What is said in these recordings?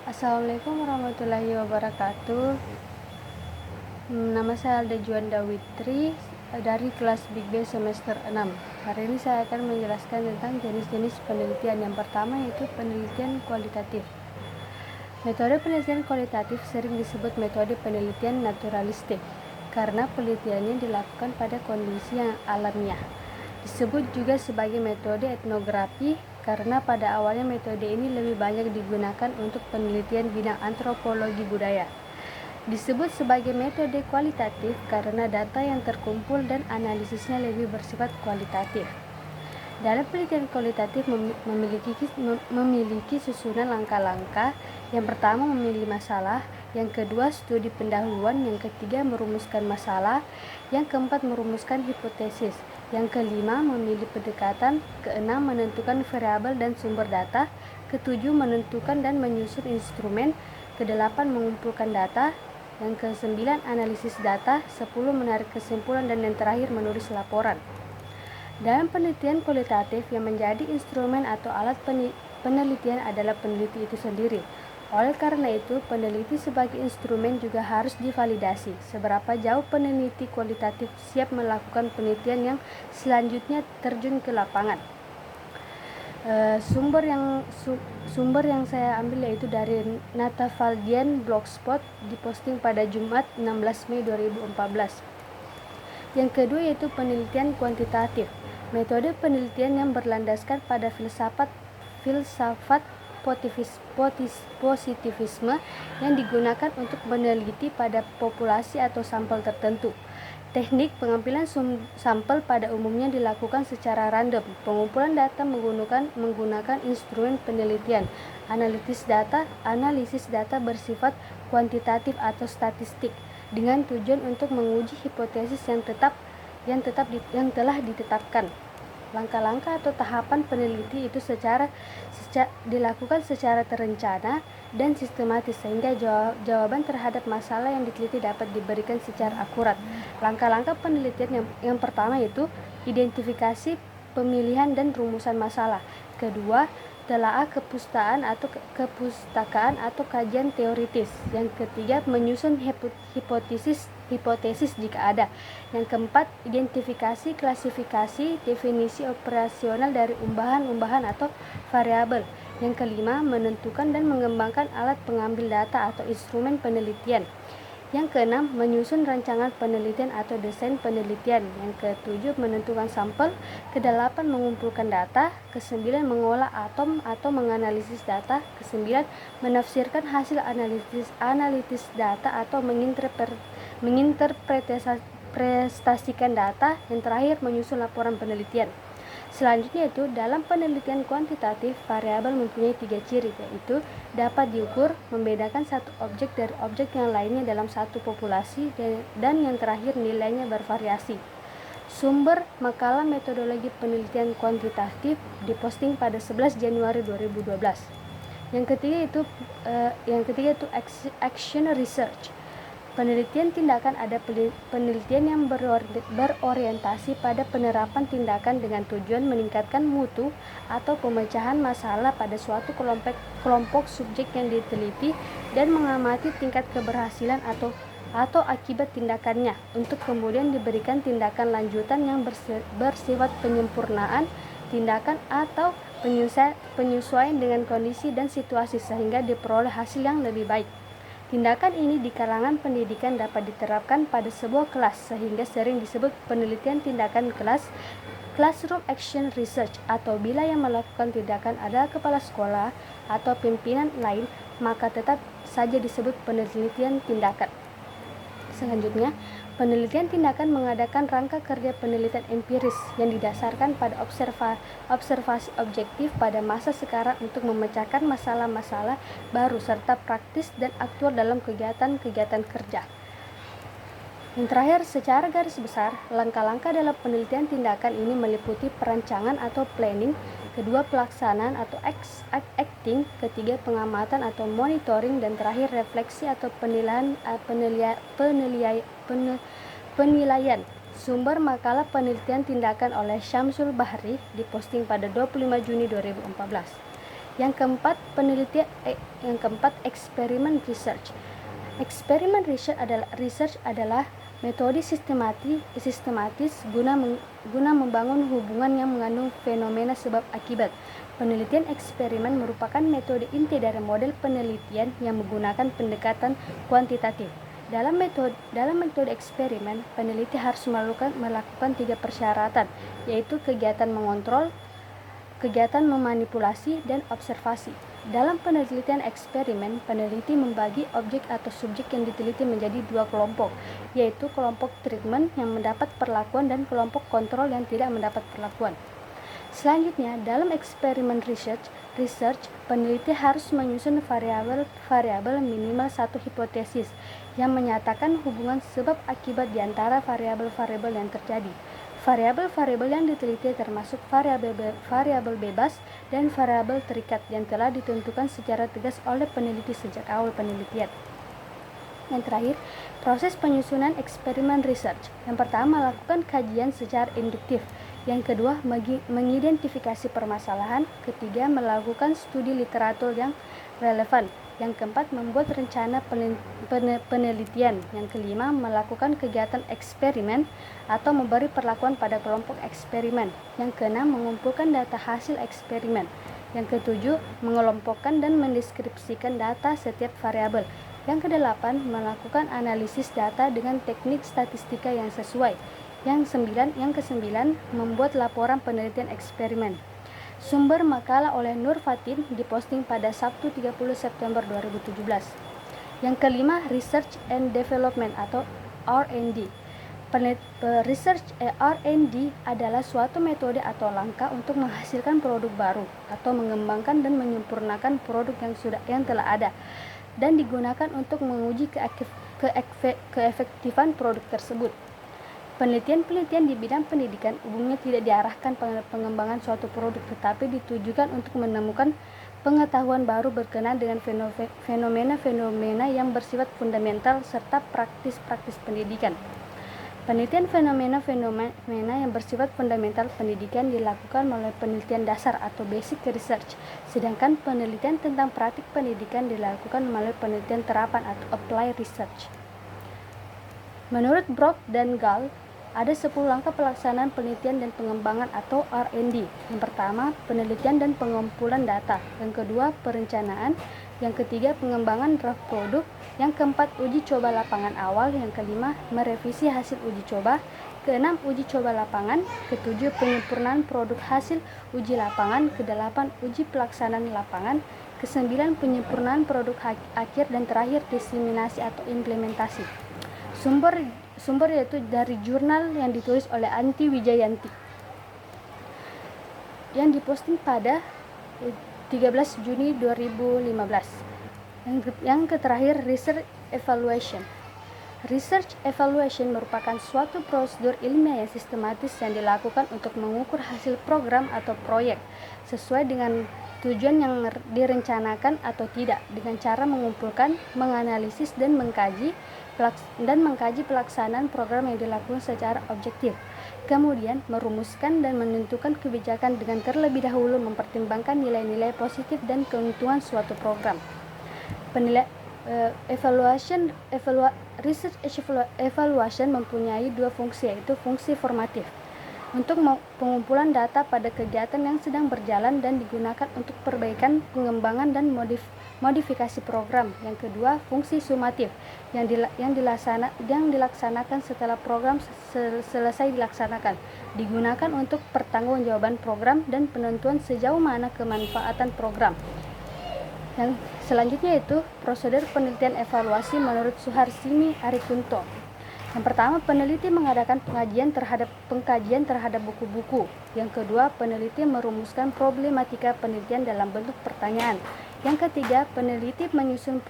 Assalamualaikum warahmatullahi wabarakatuh. Nama saya Alda Juanda Witri dari kelas Big B semester 6. Hari ini saya akan menjelaskan tentang jenis-jenis penelitian. Yang pertama yaitu penelitian kualitatif. Metode penelitian kualitatif sering disebut metode penelitian naturalistik karena penelitiannya dilakukan pada kondisi yang alamiah. Disebut juga sebagai metode etnografi karena pada awalnya metode ini lebih banyak digunakan untuk penelitian bidang antropologi budaya. Disebut sebagai metode kualitatif karena data yang terkumpul dan analisisnya lebih bersifat kualitatif. Dalam penelitian kualitatif memiliki susunan langkah-langkah. Yang pertama memilih masalah, yang kedua studi pendahuluan, yang ketiga merumuskan masalah, yang keempat merumuskan hipotesis, yang kelima memilih pendekatan, keenam menentukan variabel dan sumber data, ketujuh menentukan dan menyusun instrumen, kedelapan mengumpulkan data, yang kesembilan analisis data, 10 menarik kesimpulan, dan yang terakhir menulis laporan. Dalam penelitian kualitatif, yang menjadi instrumen atau alat penelitian adalah peneliti itu sendiri. Oleh karena itu, peneliti sebagai instrumen juga harus divalidasi. Seberapa jauh peneliti kualitatif siap melakukan penelitian yang selanjutnya terjun ke lapangan. Sumber yang saya ambil yaitu dari Nata Valdian Blogspot, diposting pada Jumat 16 Mei 2014. Yang kedua yaitu penelitian kuantitatif. Metode penelitian yang berlandaskan pada filsafat positivisme yang digunakan untuk meneliti pada populasi atau sampel tertentu. Teknik pengambilan sampel pada umumnya dilakukan secara random. Pengumpulan data menggunakan instrumen penelitian. Analisis data bersifat kuantitatif atau statistik dengan tujuan untuk menguji hipotesis yang telah ditetapkan. Langkah-langkah atau tahapan peneliti itu dilakukan secara terencana dan sistematis sehingga jawaban terhadap masalah yang diteliti dapat diberikan secara akurat. Langkah-langkah penelitian yang pertama yaitu identifikasi, pemilihan, dan rumusan masalah. Kedua, telaah kepustakaan atau kajian teoritis. Yang ketiga, menyusun hipotesis jika ada. Yang keempat, identifikasi, klasifikasi, definisi operasional dari umbahan atau variabel. Yang kelima, menentukan dan mengembangkan alat pengambil data atau instrumen penelitian. Yang keenam, menyusun rancangan penelitian atau desain penelitian. Yang ketujuh, menentukan sampel. Kedelapan, mengumpulkan data. Kesembilan, mengolah atom atau menganalisis data. Kesembilan, menafsirkan hasil analitis data atau menginterpretasikan data. Yang terakhir, menyusun laporan penelitian. Selanjutnya itu dalam penelitian kuantitatif, variabel mempunyai 3 ciri, yaitu dapat diukur, membedakan satu objek dari objek yang lainnya dalam satu populasi, dan yang terakhir nilainya bervariasi. Sumber makalah metodologi penelitian kuantitatif diposting pada 11 Januari 2012. Yang ketiga itu action research. Penelitian tindakan ada penelitian yang berorientasi pada penerapan tindakan dengan tujuan meningkatkan mutu atau pemecahan masalah pada suatu kelompok subjek yang diteliti dan mengamati tingkat keberhasilan atau akibat tindakannya untuk kemudian diberikan tindakan lanjutan yang bersifat penyempurnaan tindakan atau penyesuaian dengan kondisi dan situasi sehingga diperoleh hasil yang lebih baik. Tindakan ini di kalangan pendidikan dapat diterapkan pada sebuah kelas sehingga sering disebut penelitian tindakan kelas, classroom action research, atau bila yang melakukan tindakan adalah kepala sekolah atau pimpinan lain, maka tetap saja disebut penelitian tindakan. Selanjutnya, penelitian tindakan mengadakan rangka kerja penelitian empiris yang didasarkan pada observasi objektif pada masa sekarang untuk memecahkan masalah-masalah baru serta praktis dan aktual dalam kegiatan-kegiatan kerja. Yang terakhir, secara garis besar, langkah-langkah dalam penelitian tindakan ini meliputi perancangan atau planning, kedua pelaksanaan atau acting, ketiga pengamatan atau monitoring, dan terakhir refleksi atau penilaian. Sumber makalah penelitian tindakan oleh Syamsul Bahri diposting pada 25 Juni 2014. Yang keempat, eksperimen research. Eksperimen research adalah metode sistematis guna membangun hubungan yang mengandung fenomena sebab akibat. Penelitian eksperimen merupakan metode inti dari model penelitian yang menggunakan pendekatan kuantitatif. Dalam metode eksperimen, peneliti harus melakukan 3 persyaratan, yaitu kegiatan mengontrol, kegiatan memanipulasi, dan observasi. Dalam penelitian eksperimen, peneliti membagi objek atau subjek yang diteliti menjadi 2 kelompok, yaitu kelompok treatment yang mendapat perlakuan dan kelompok kontrol yang tidak mendapat perlakuan. Selanjutnya, dalam eksperimen research, peneliti harus menyusun variabel minimal 1 hipotesis yang menyatakan hubungan sebab akibat di antara variabel-variabel yang terjadi. Variabel-variabel yang diteliti termasuk variabel bebas dan variabel terikat yang telah ditentukan secara tegas oleh peneliti sejak awal penelitian. Yang terakhir, proses penyusunan eksperimen research. Yang pertama, melakukan kajian secara induktif. Yang kedua, mengidentifikasi permasalahan. Ketiga, melakukan studi literatur yang relevan. Yang keempat, membuat rencana penelitian. Yang kelima, melakukan kegiatan eksperimen atau memberi perlakuan pada kelompok eksperimen. Yang keenam, mengumpulkan data hasil eksperimen. Yang ketujuh, mengelompokkan dan mendeskripsikan data setiap variabel. Yang kedelapan, melakukan analisis data dengan teknik statistika yang sesuai. Yang kesembilan, membuat laporan penelitian eksperimen. Sumber makalah oleh Nur Fatin diposting pada Sabtu 30 September 2017. Yang kelima, Research and Development atau R&D. Research R&D adalah suatu metode atau langkah untuk menghasilkan produk baru atau mengembangkan dan menyempurnakan produk yang telah ada dan digunakan untuk menguji keefektifan produk tersebut. Penelitian di bidang pendidikan umumnya tidak diarahkan pengembangan suatu produk, tetapi ditujukan untuk menemukan pengetahuan baru berkenaan dengan fenomena-fenomena yang bersifat fundamental serta praktis-praktis pendidikan. Penelitian fenomena-fenomena yang bersifat fundamental pendidikan dilakukan melalui penelitian dasar atau basic research, sedangkan penelitian tentang praktik pendidikan dilakukan melalui penelitian terapan atau applied research. Menurut Brock dan Gall, ada 10 langkah pelaksanaan penelitian dan pengembangan atau R&D. Yang pertama, penelitian dan pengumpulan data. Yang kedua, perencanaan. Yang ketiga, pengembangan draft produk. Yang keempat, uji coba lapangan awal. Yang kelima, merevisi hasil uji coba. Keenam, uji coba lapangan. Ketujuh, penyempurnaan produk hasil uji lapangan. Kedelapan, uji pelaksanaan lapangan. Kesembilan, penyempurnaan produk akhir. Dan terakhir, diseminasi atau implementasi. Sumber yaitu dari jurnal yang ditulis oleh Anti Wijayanti yang diposting pada 13 Juni 2015. Yang terakhir, Research Evaluation. Research Evaluation merupakan suatu prosedur ilmiah yang sistematis yang dilakukan untuk mengukur hasil program atau proyek sesuai dengan tujuan yang direncanakan atau tidak, dengan cara mengumpulkan, menganalisis, dan mengkaji pelaksanaan program yang dilakukan secara objektif. Kemudian merumuskan dan menentukan kebijakan dengan terlebih dahulu mempertimbangkan nilai-nilai positif dan keuntungan suatu program. Research evaluation mempunyai 2 fungsi, yaitu fungsi formatif untuk pengumpulan data pada kegiatan yang sedang berjalan dan digunakan untuk perbaikan, pengembangan, dan modifikasi program. Yang kedua, fungsi sumatif yang dilaksanakan setelah program selesai dilaksanakan, digunakan untuk pertanggungjawaban program dan penentuan sejauh mana kemanfaatan program. Yang selanjutnya itu prosedur penelitian evaluasi menurut Suharsini Arikunto. Yang pertama, peneliti mengadakan pengkajian terhadap buku-buku. Yang kedua, peneliti merumuskan problematika penelitian dalam bentuk pertanyaan. Yang ketiga, peneliti menyusun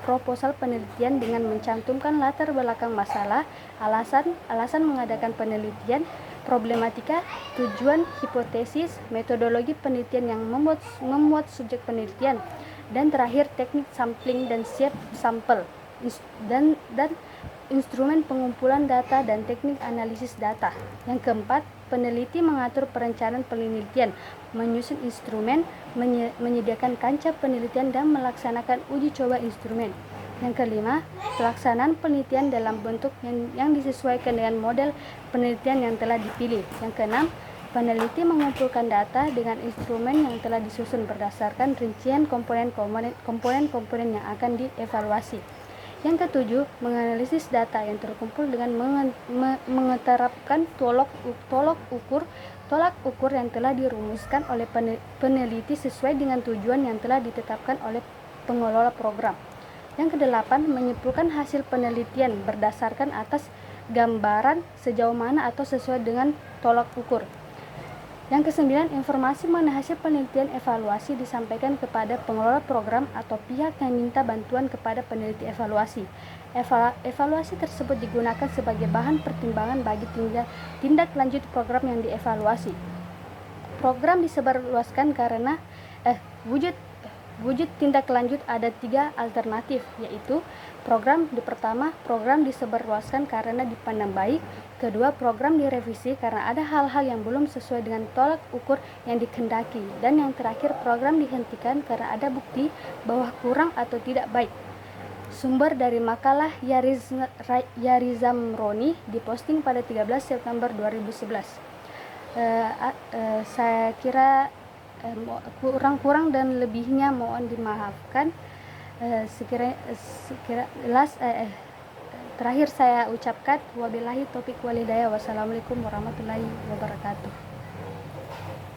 proposal penelitian dengan mencantumkan latar belakang masalah, alasan mengadakan penelitian, problematika, tujuan, hipotesis, metodologi penelitian yang memuat subjek penelitian, dan terakhir teknik sampling dan siap sampel, dan instrumen pengumpulan data dan teknik analisis data. Yang keempat, peneliti mengatur perencanaan penelitian, menyusun instrumen, menyediakan kancah penelitian, dan melaksanakan uji coba instrumen. Yang kelima, pelaksanaan penelitian dalam bentuk yang disesuaikan dengan model penelitian yang telah dipilih. Yang keenam, peneliti mengumpulkan data dengan instrumen yang telah disusun berdasarkan rincian komponen-komponen yang akan dievaluasi. Yang ketujuh, menganalisis data yang terkumpul dengan mengeterapkan tolak ukur yang telah dirumuskan oleh peneliti sesuai dengan tujuan yang telah ditetapkan oleh pengelola program. Yang kedelapan, menyimpulkan hasil penelitian berdasarkan atas gambaran sejauh mana atau sesuai dengan tolak ukur. Yang kesembilan, informasi mengenai hasil penelitian evaluasi disampaikan kepada pengelola program atau pihak yang minta bantuan kepada peneliti evaluasi. Evaluasi tersebut digunakan sebagai bahan pertimbangan bagi tindak lanjut program yang dievaluasi. Program disebarluaskan karena wujud tindak lanjut ada 3 alternatif, yaitu pertama, program disebarluaskan karena dipandang baik. Kedua, program direvisi karena ada hal-hal yang belum sesuai dengan tolak ukur yang dikehendaki. Dan yang terakhir, program dihentikan karena ada bukti bahwa kurang atau tidak baik. Sumber dari makalah Yarizamroni diposting pada 13 September 2011. Saya kira kurang dan lebihnya mohon dimaafkan. Terakhir saya ucapkan wabillahi taufiq walhidayah. Wassalamualaikum warahmatullahi wabarakatuh.